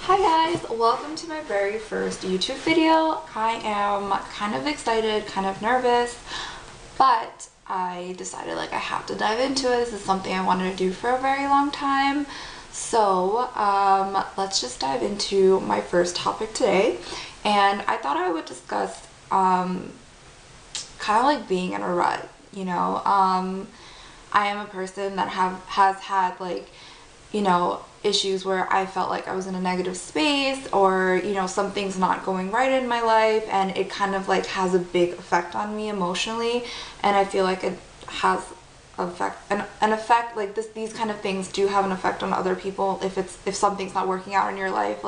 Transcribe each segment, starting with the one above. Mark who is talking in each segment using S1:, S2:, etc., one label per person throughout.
S1: Hi guys, welcome to my very first YouTube video. I am kind of excited, kind of nervous, but I decided I have to dive into it. This is something I wanted to do for a very long time. So let's just dive into my first topic today. And I thought I would discuss kind of being in a rut, I am a person that has had issues where I felt like I was in a negative space, or something's not going right in my life, and it kind of has a big effect on me emotionally, and I feel like it has an effect these kind of things do have an effect on other people if something's not working out in your life,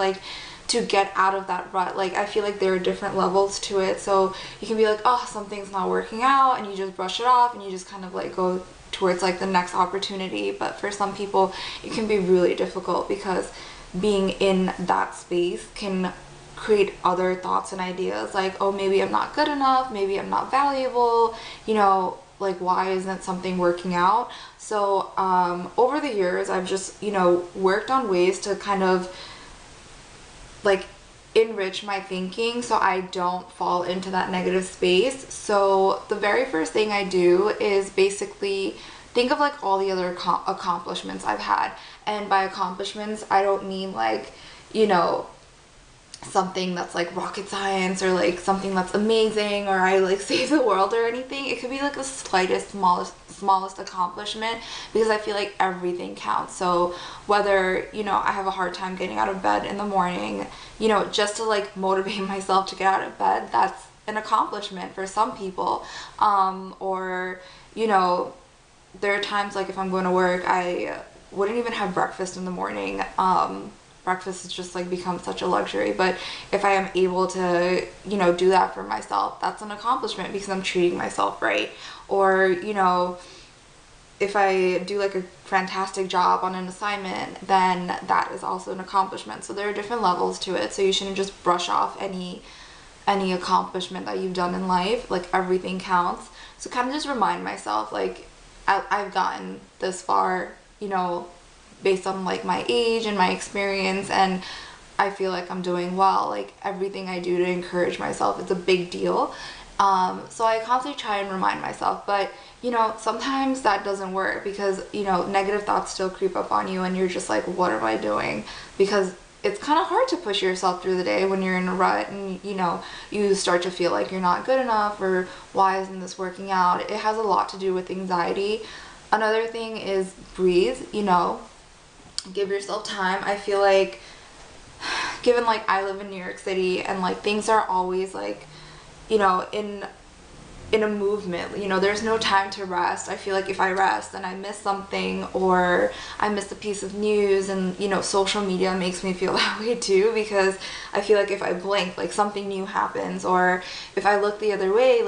S1: to get out of that rut. I feel like there are different levels to it, so you can be like, oh, something's not working out, and you just brush it off and you just kind of go towards the next opportunity. But for some people it can be really difficult, because being in that space can create other thoughts and ideas oh, maybe I'm not good enough, maybe I'm not valuable, why isn't something working out? So over the years I've just worked on ways to kind of enrich my thinking so I don't fall into that negative space. So the very first thing I do is basically think of all the other accomplishments I've had. And by accomplishments, I don't mean something that's rocket science, or something that's amazing, or I save the world or anything. It could be the slightest, smallest accomplishment, because I feel like everything counts. So whether I have a hard time getting out of bed in the morning, just to motivate myself to get out of bed, that's an accomplishment for some people. Or there are times if I'm going to work, I wouldn't even have breakfast in the morning. Breakfast has just become such a luxury, but if I am able to do that for myself, that's an accomplishment, because I'm treating myself right. Or if I do a fantastic job on an assignment, then that is also an accomplishment. So there are different levels to it, so you shouldn't just brush off any accomplishment that you've done in life. Everything counts. So kind of just remind myself I've gotten this far, based on my age and my experience, and I feel I'm doing well. Everything I do to encourage myself is a big deal. So I constantly try and remind myself, but sometimes that doesn't work, because negative thoughts still creep up on you, and you're just what am I doing? Because it's kind of hard to push yourself through the day when you're in a rut, and you start to feel like you're not good enough, or why isn't this working out? It has a lot to do with anxiety. Another thing is breathe. Give yourself time. I feel given I live in New York City, and things are always in a movement, there's no time to rest. I feel if I rest, then I miss something, or I miss a piece of news. And social media makes me feel that way too, because I feel if I blink, something new happens, or if I look the other way,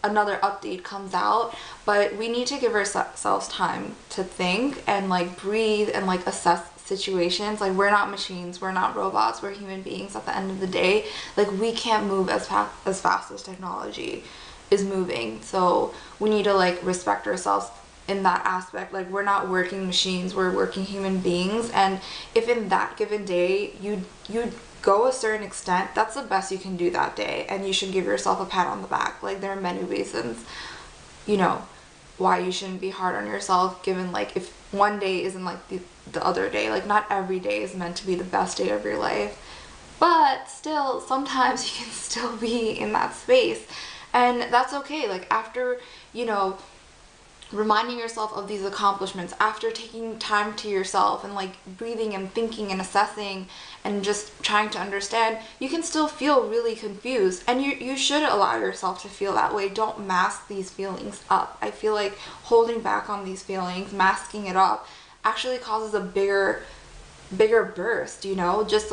S1: another update comes out. But we need to give ourselves time to think and breathe and assess situations. We're not machines, we're not robots, we're human beings at the end of the day. We can't move as fast as technology is moving. So we need to respect ourselves in that aspect. We're not working machines, we're working human beings. And if in that given day you go a certain extent, that's the best you can do that day, and you should give yourself a pat on the back. There are many reasons why you shouldn't be hard on yourself, given if one day isn't the other day. Not every day is meant to be the best day of your life, but still sometimes you can still be in that space, and that's okay. After reminding yourself of these accomplishments, after taking time to yourself and breathing and thinking and assessing and just trying to understand, you can still feel really confused, and you should allow yourself to feel that way. Don't mask these feelings up. I feel holding back on these feelings, masking it up, actually causes a bigger burst. Just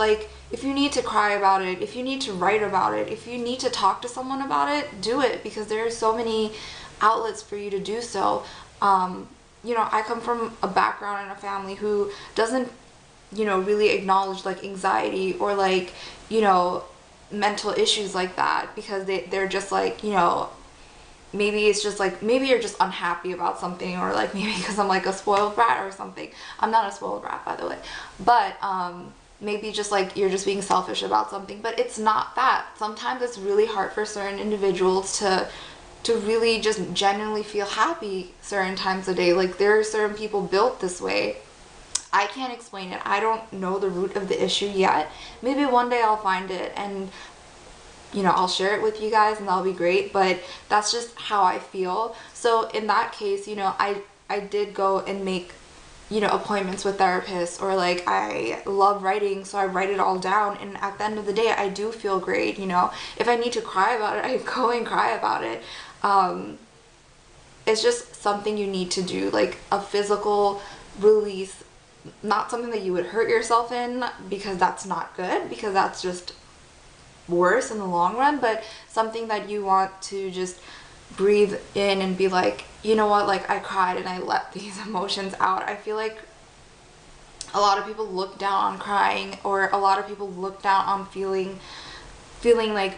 S1: if you need to cry about it, if you need to write about it, if you need to talk to someone about it, do it, because there are so many outlets for you to do so. I come from a background and a family who doesn't really acknowledge anxiety or mental issues like that, because they're just maybe it's just maybe you're just unhappy about something, or maybe because I'm a spoiled brat or something. I'm not a spoiled brat, by the way, but maybe just like you're just being selfish about something, but it's not that. Sometimes it's really hard for certain individuals to really just genuinely feel happy certain times of day. Like there are certain people built this way. I can't explain it. I don't know the root of the issue yet. Maybe one day I'll find it and I'll share it with you guys and that'll be great, but that's just how I feel. So in that case, I did go and make appointments with therapists, or like I love writing, so I write it all down, and at the end of the day I do feel great. If I need to cry about it, I go and cry about it. It's just something you need to do, like a physical release, not something that you would hurt yourself in, because that's not good, because that's just worse in the long run, but something that you want to just breathe in and be like, you know what, like I cried and I let these emotions out. I feel like a lot of people look down on crying, or a lot of people look down on feeling like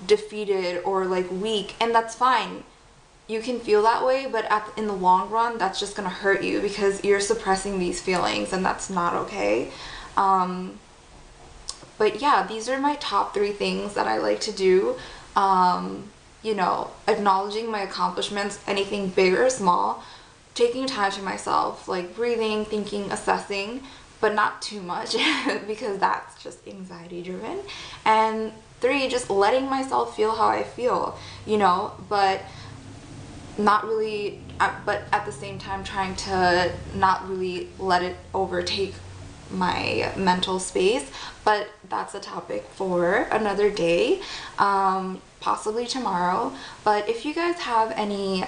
S1: defeated or like weak, and that's fine. You can feel that way, but in the long run, that's just gonna hurt you because you're suppressing these feelings, and that's not okay. But yeah, these are my top 3 things that I like to do. Acknowledging my accomplishments, anything big or small, taking time to myself, like breathing, thinking, assessing, but not too much because that's just anxiety driven. And 3, just letting myself feel how I feel, but not really, but at the same time trying to not really let it overtake my mental space. But that's a topic for another day, possibly tomorrow. But if you guys have any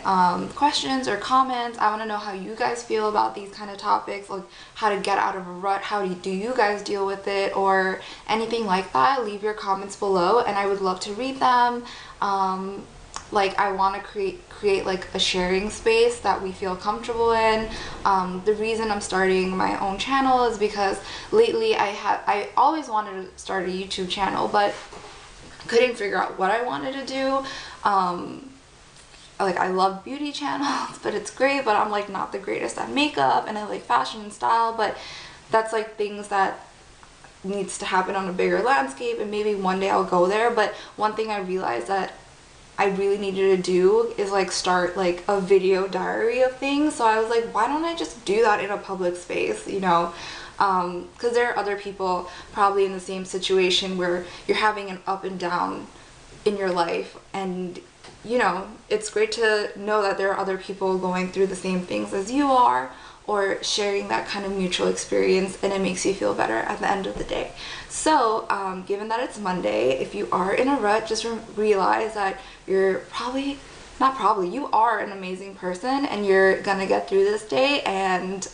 S1: questions or comments, I want to know how you guys feel about these kind of topics, like how to get out of a rut, how do you guys deal with it, or anything like that. Leave your comments below and I would love to read them. Like I want to create like a sharing space that we feel comfortable in. The reason I'm starting my own channel is because lately I always wanted to start a YouTube channel, but couldn't figure out what I wanted to do. Like I love beauty channels, but it's great, but I'm like not the greatest at makeup, and I like fashion and style, but that's like things that needs to happen on a bigger landscape, and maybe one day I'll go there. But one thing I realized that I really needed to do is like start like a video diary of things. So I was like, why don't I just do that in a public space, because there are other people probably in the same situation where you're having an up and down in your life, and it's great to know that there are other people going through the same things as you are, or sharing that kind of mutual experience, and it makes you feel better at the end of the day. So given that it's Monday, if you are in a rut, just realize that you are an amazing person, and you're gonna get through this day. And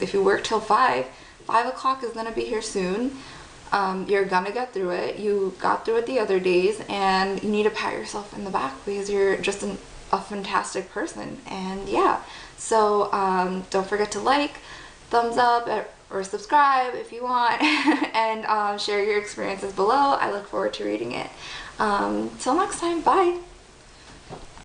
S1: if you work till 5 o'clock is gonna be here soon. You're gonna get through it. You got through it the other days, and you need to pat yourself in the back because you're just a fantastic person. And yeah, so don't forget to like, thumbs up, or subscribe if you want, and share your experiences below. I look forward to reading it. Till next time, bye.